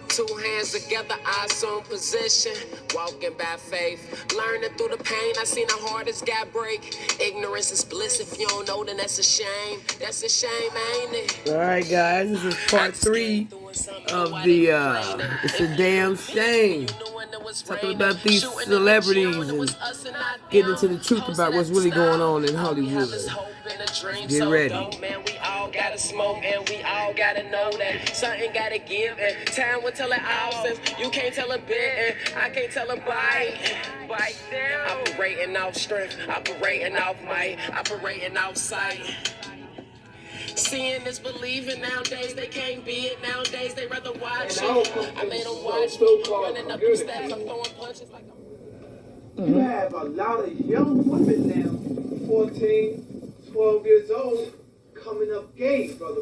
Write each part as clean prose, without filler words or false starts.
Two hands together, eyes on position. Walking by faith, learning through the pain. I seen the hardest guy break. Ignorance is bliss. If you don't know, then that's a shame. That's a shame, ain't it? All right, guys, this is part 3 of the It's a Damn Shame. Talking about these celebrities and getting into the truth about what's really going on in Hollywood. Get ready. We all gotta smoke and we all gotta know that something gotta give and time will tell it absence. You can't tell a bit and I can't tell a bite down. Operating off strength, operating off might, operating off sight. Seeing is believing nowadays, they can't be it nowadays, they rather watch it. I made them watch me, running up the steps, I'm throwing punches like You have a lot of young women now, 14, 12 years old, coming up gay, brother.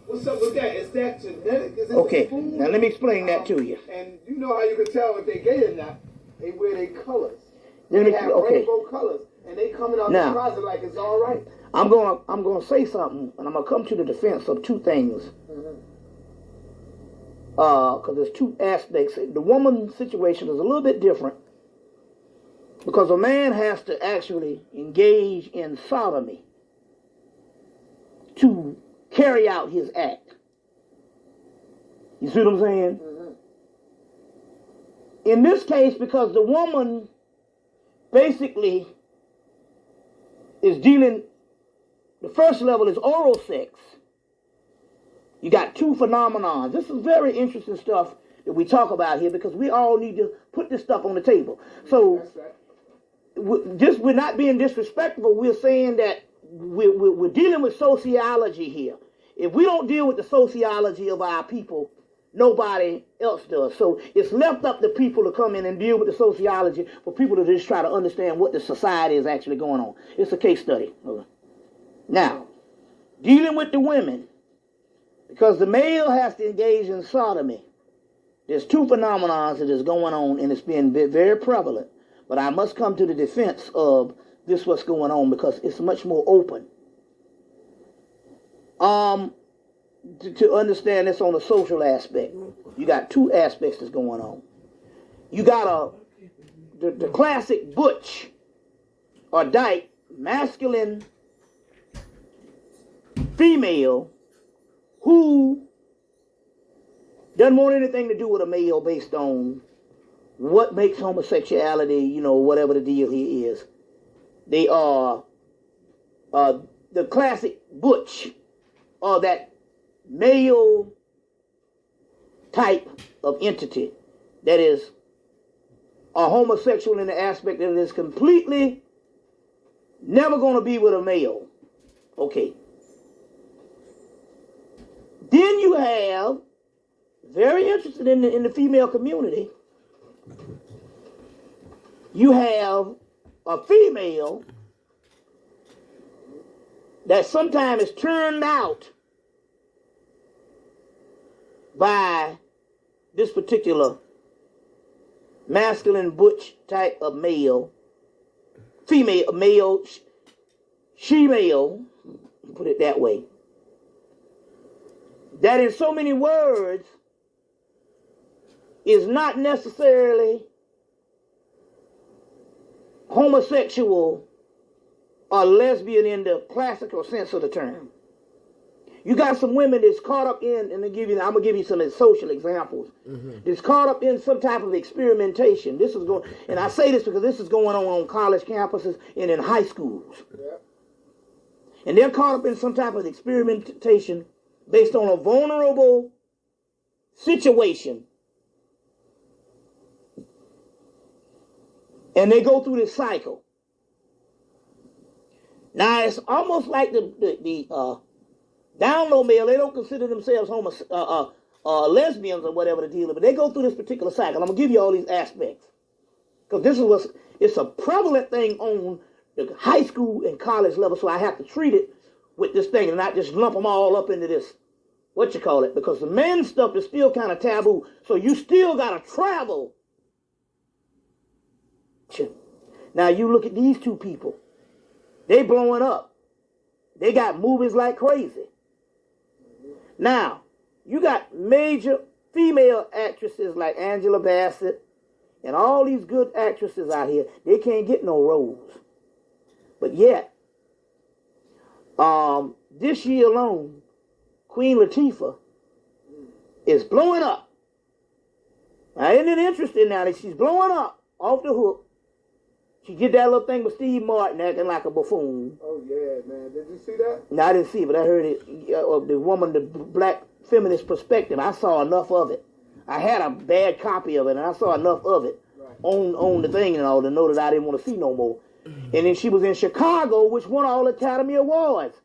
What's up with that? Is that genetic? Is that okay, now let me explain that to you. And you know how you can tell if they're gay or not? They wear their colors. They have rainbow colors, and they coming out the closet like it's all right. I'm gonna say something, and I'm gonna come to the defense of two things. Because there's two aspects. The woman situation is a little bit different, because a man has to actually engage in sodomy to carry out his act. You see what I'm saying? In this case, because the woman basically is dealing, the first level is oral sex. You got two phenomena. This is very interesting stuff that we talk about here, because we all need to put this stuff on the table. So, we're not being disrespectful. We're saying that we're dealing with sociology here. If we don't deal with the sociology of our people, nobody else does. So it's left up to people to come in and deal with the sociology, for people to just try to understand what the society is actually going on. It's a case study. Now, dealing with the women, because the male has to engage in sodomy, there's two phenomena that is going on, and it's being very prevalent. But I must come to the defense of this what's going on, because it's much more open. To understand this on a social aspect, you got two aspects that's going on. You got the classic butch or dyke, masculine female, who doesn't want anything to do with a male based on what makes homosexuality, whatever the deal here is. They are the classic butch, or that male type of entity that is a homosexual in the aspect that it is completely never going to be with a male. Okay. Then you have, very interested in the female community, you have a female that sometimes is turned out by this particular masculine butch type of male, female, male, she-male, put it that way, that in so many words is not necessarily homosexual or lesbian in the classical sense of the term. You got some women that's caught up in, and I'm gonna give you some social examples. That's caught up in some type of experimentation. This is going, and I say this because this is going on college campuses and in high schools. And they're caught up in some type of experimentation based on a vulnerable situation. And they go through this cycle. Now it's almost like the down low male, they don't consider themselves lesbians or whatever the deal is, but they go through this particular cycle. I'm gonna give you all these aspects, because it's a prevalent thing on the high school and college level, so I have to treat it with this thing and not just lump them all up into this, because the men stuff is still kind of taboo, so you still gotta travel. Now you look at these two people, they blowing up. They got movies like crazy. Now, you got major female actresses like Angela Bassett and all these good actresses out here. They can't get no roles. But yet, this year alone, Queen Latifah is blowing up. Now, isn't it interesting now that she's blowing up off the hook? She did that little thing with Steve Martin acting like a buffoon. Oh, yeah, man. Did you see that? No, I didn't see it, but I heard it. The woman, the black feminist perspective, I saw enough of it. I had a bad copy of it, and I saw enough of it on the thing and all to know that I didn't want to see no more. And then she was in Chicago, which won all Academy Awards.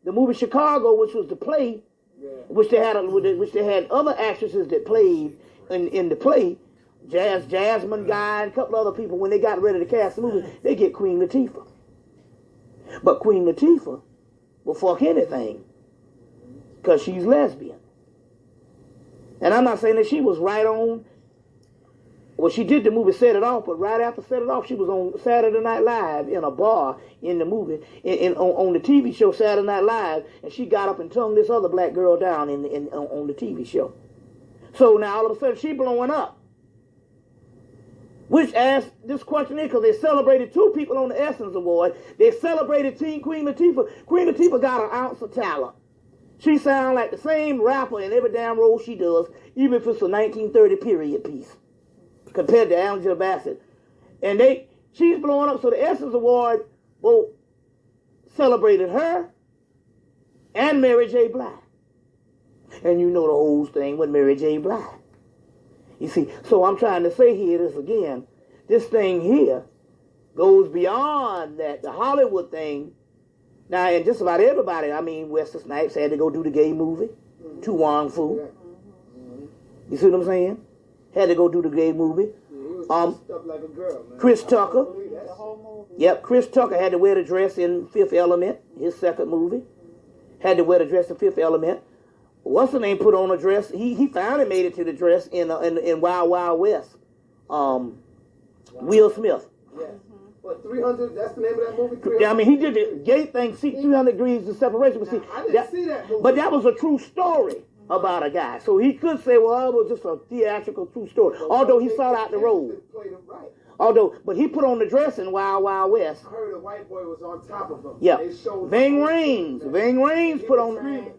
The movie Chicago, which was the play, which they had other actresses that played in the play. Jasmine Guy and a couple other people, when they got ready to cast the movie, they get Queen Latifah. But Queen Latifah will fuck anything because she's lesbian. And I'm not saying that she was right on. Well, she did the movie Set It Off, but right after Set It Off, she was on Saturday Night Live in a bar in the movie, on the TV show Saturday Night Live, and she got up and tongued this other black girl down on the TV show. So now all of a sudden she blowing up. Which asked this question because they celebrated two people on the Essence Award. They celebrated Teen Queen Latifah. Queen Latifah got an ounce of talent. She sounds like the same rapper in every damn role she does, even if it's a 1930 period piece, compared to Angela Bassett. And she's blowing up, so the Essence Award both celebrated her and Mary J. Blige. And you know the whole thing with Mary J. Blige. You see, so I'm trying to say here this again. This thing here goes beyond that, the Hollywood thing. Now, and just about everybody, I mean, Wesley Snipes had to go do the gay movie, To Wong Fu. You see what I'm saying? Had to go do the gay movie. Stuff like a girl, man. Chris Tucker. Yep, Chris Tucker had to wear the dress in Fifth Element, his second movie. Had to wear the dress in Fifth Element. What's the name put on a dress? He finally made it to the dress in Wild Wild West. Will Smith. Yeah. What, 300? That's the name of that movie? 300? Yeah, I mean, he did the gay thing, 300 degrees of separation. But see, I didn't see that movie. But that was a true story about a guy. So he could say, well, it was just a theatrical true story. Although he sought out the road. But he put on the dress in Wild Wild West. I heard a white boy was on top of him. Yeah. Ving Rhames put on the...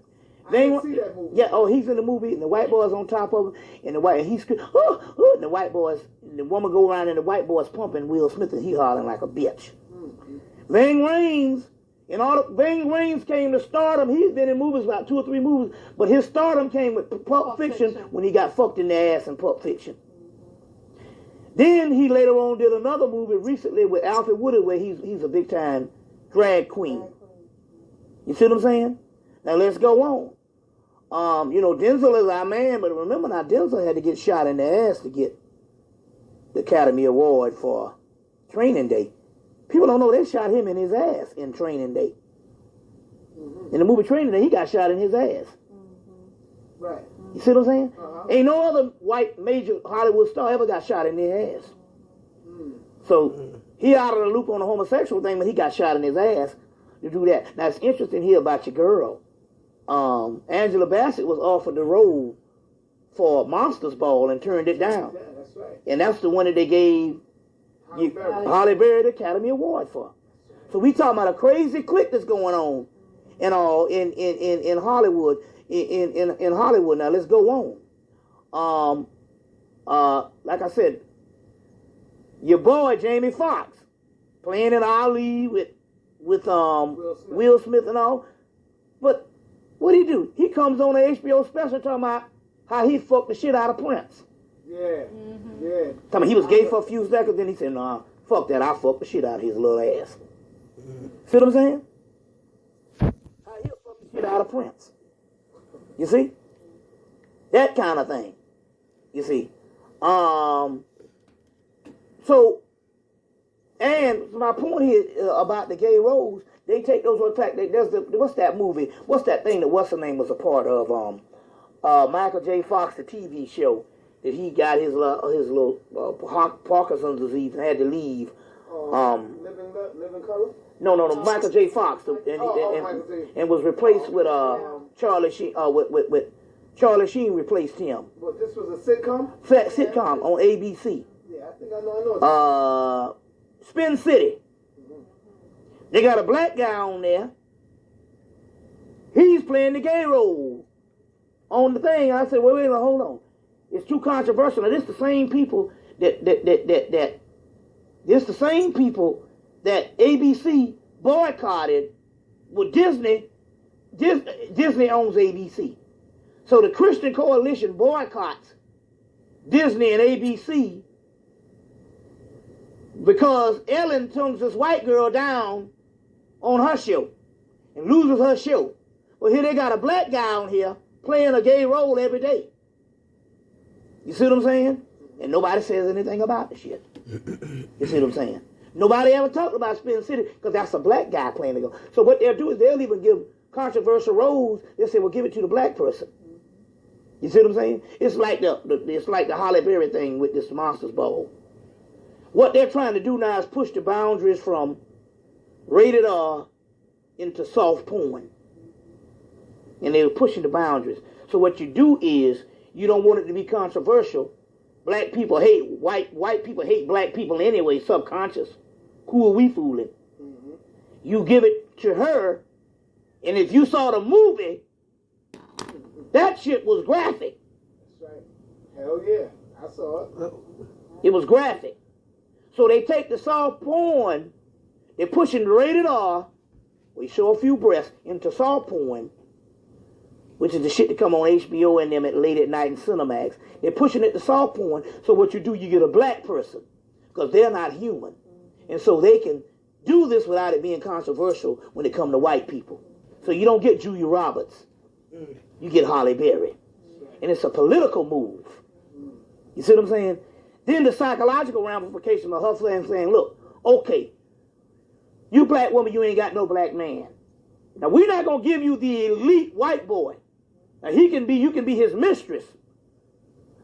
he's in the movie, and the white boy's on top of him, and he's and the white boys, and the woman go around, and the white boy's pumping Will Smith, and he hollering like a bitch. Ving Rhames came to stardom. He's been in movies, about 2 or 3 movies, but his stardom came with Pulp Fiction when he got fucked in the ass in Pulp Fiction. Then he later on did another movie recently with Alfred Woodard, where he's a big time drag queen. You see what I'm saying? Now let's go on. Denzel is our man, but remember now, Denzel had to get shot in the ass to get the Academy Award for Training Day. People don't know they shot him in his ass in Training Day. In the movie Training Day, he got shot in his ass. Right. You see what I'm saying? Ain't no other white major Hollywood star ever got shot in their ass. So he out of the loop on the homosexual thing, but he got shot in his ass to do that. Now it's interesting here about your girl. Angela Bassett was offered the role for Monsters Ball and turned it down. Yeah, that's right. And that's the one that they gave Halle Berry the Academy Award for. So we talking about a crazy clique that's going on and all in Hollywood. In Hollywood. Now let's go on. Like I said, your boy Jamie Foxx playing in Ali with Will Smith and all. But what he do? He comes on an HBO special talking about how he fucked the shit out of Prince. Yeah. Talking about he was gay for a few seconds, then he said, nah, fuck that, I fucked the shit out of his little ass. See what I'm saying? How he'll fuck the shit out of Prince. You see? That kind of thing. You see? So, and my point here about the gay roles, they take those on track. What's that movie? What's that thing that what's the name was a part of? Michael J. Fox, the TV show that he got his little Parkinson's disease and had to leave. Living Color. No, Michael J. Fox, and was replaced with Charlie Sheen. With Charlie Sheen replaced him. But this was a sitcom. Sitcom on ABC. Yeah, I think I know. Spin City. They got a black guy on there. He's playing the gay role on the thing. I said, wait a minute, hold on. It's too controversial. Now, this the same people that this the same people that ABC boycotted with Disney. Disney owns ABC. So the Christian Coalition boycotts Disney and ABC because Ellen turns this white girl down on her show and loses her show. Well, here they got a black guy on here playing a gay role every day. You see what I'm saying? And nobody says anything about the shit. You see what I'm saying? Nobody ever talked about Spin City because that's a black guy playing the role. So what they'll do is they'll even give controversial roles. They'll say, well, give it to the black person. You see what I'm saying? It's like the Halle Berry thing with this Monsters Ball. What they're trying to do now is push the boundaries from rated R into soft porn. And they're pushing the boundaries. So what you do is you don't want it to be controversial. Black people hate white people hate black people anyway, subconscious. Who are we fooling? Mm-hmm. You give it to her, and if you saw the movie, that shit was graphic. That's right. Hell yeah, I saw it. It was graphic. So they take the soft porn, they're pushing the rated R, we show a few breasts, into soft porn, which is the shit that come on HBO and them at late at night in Cinemax. They're pushing it to soft porn, so what you do, you get a black person, because they're not human. And so they can do this without it being controversial when it comes to white people. So you don't get Julia Roberts. You get Halle Berry. And it's a political move. You see what I'm saying? Then the psychological ramification of her saying, look, okay, you black woman, you ain't got no black man. Now, we're not going to give you the elite white boy. Now, you can be his mistress.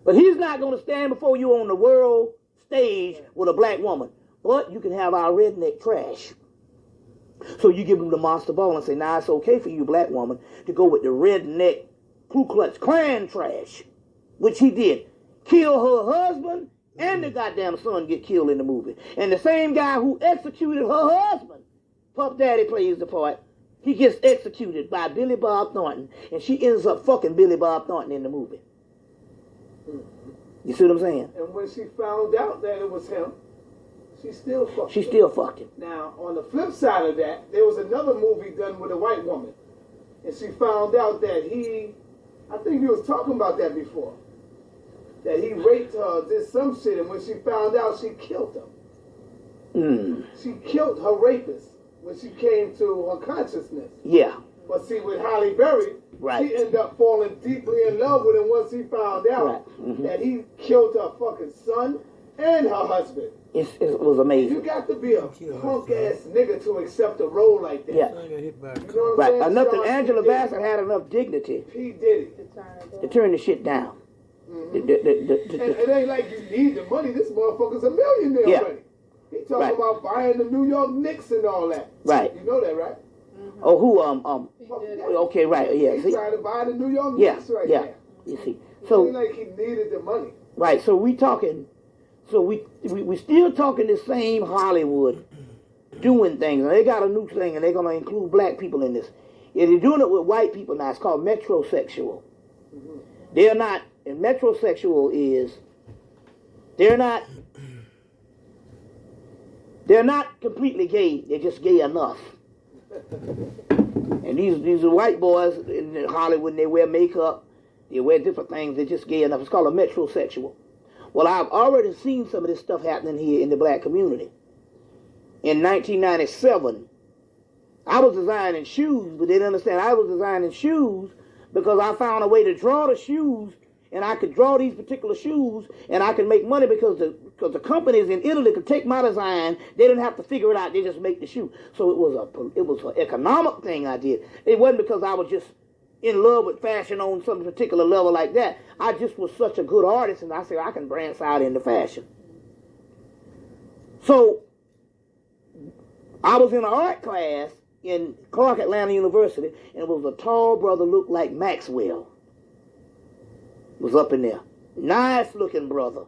But he's not going to stand before you on the world stage with a black woman. But you can have our redneck trash. So you give him the monster ball and say, nah, it's okay for you, black woman, to go with the redneck Ku Klux Klan trash. Which he did. Kill her husband and the goddamn son get killed in the movie. And the same guy who executed her husband, Puff Daddy plays the part, he gets executed by Billy Bob Thornton, and she ends up fucking Billy Bob Thornton in the movie. You see what I'm saying? And when she found out that it was him, she still fucked him. She still fucked him. Now, on the flip side of that, there was another movie done with a white woman, and she found out that I think he was talking about that before, that he raped her, did some shit, and when she found out, she killed him. She killed her rapist when she came to her consciousness. Yeah. But see, with Halle Berry, right, she ended up falling deeply in love with him once he found out that he killed her fucking son and her husband. It was amazing. You got to be a punk ass nigga to accept a role like that. Yeah. You know what I'm saying? Enough that Angela Bassett had enough dignity to turn the shit down. And it ain't like you need the money. This motherfucker's a millionaire already. He talking about buying the New York Knicks and all that. Right. You know that, right? Oh, who? Okay, right. Yeah. He's trying to buy the New York Knicks right now. You see. So it ain't like he needed the money. Right. So we talking. So we still talking the same Hollywood doing things. And they got a new thing, and they're gonna include black people in this. Yeah, they're doing it with white people now. It's called metrosexual. They're not. And metrosexual is they're not completely gay. They're just gay enough. And these are white boys in Hollywood, and they wear makeup, they wear different things, they're just gay enough. It's called a metrosexual. Well, I've already seen some of this stuff happening here in the black community. In 1997, I was designing shoes, but they didn't understand I was designing shoes because I found a way to draw the shoes, and I could draw these particular shoes, and I could make money because the companies in Italy could take my design. They didn't have to figure it out. They just make the shoe. So it was an economic thing I did. It wasn't because I was just in love with fashion on some particular level like that. I just was such a good artist, and I said I can branch out into fashion. So I was in an art class in Clark Atlanta University, and it was a tall brother looked like Maxwell. Was up in there. Nice looking brother.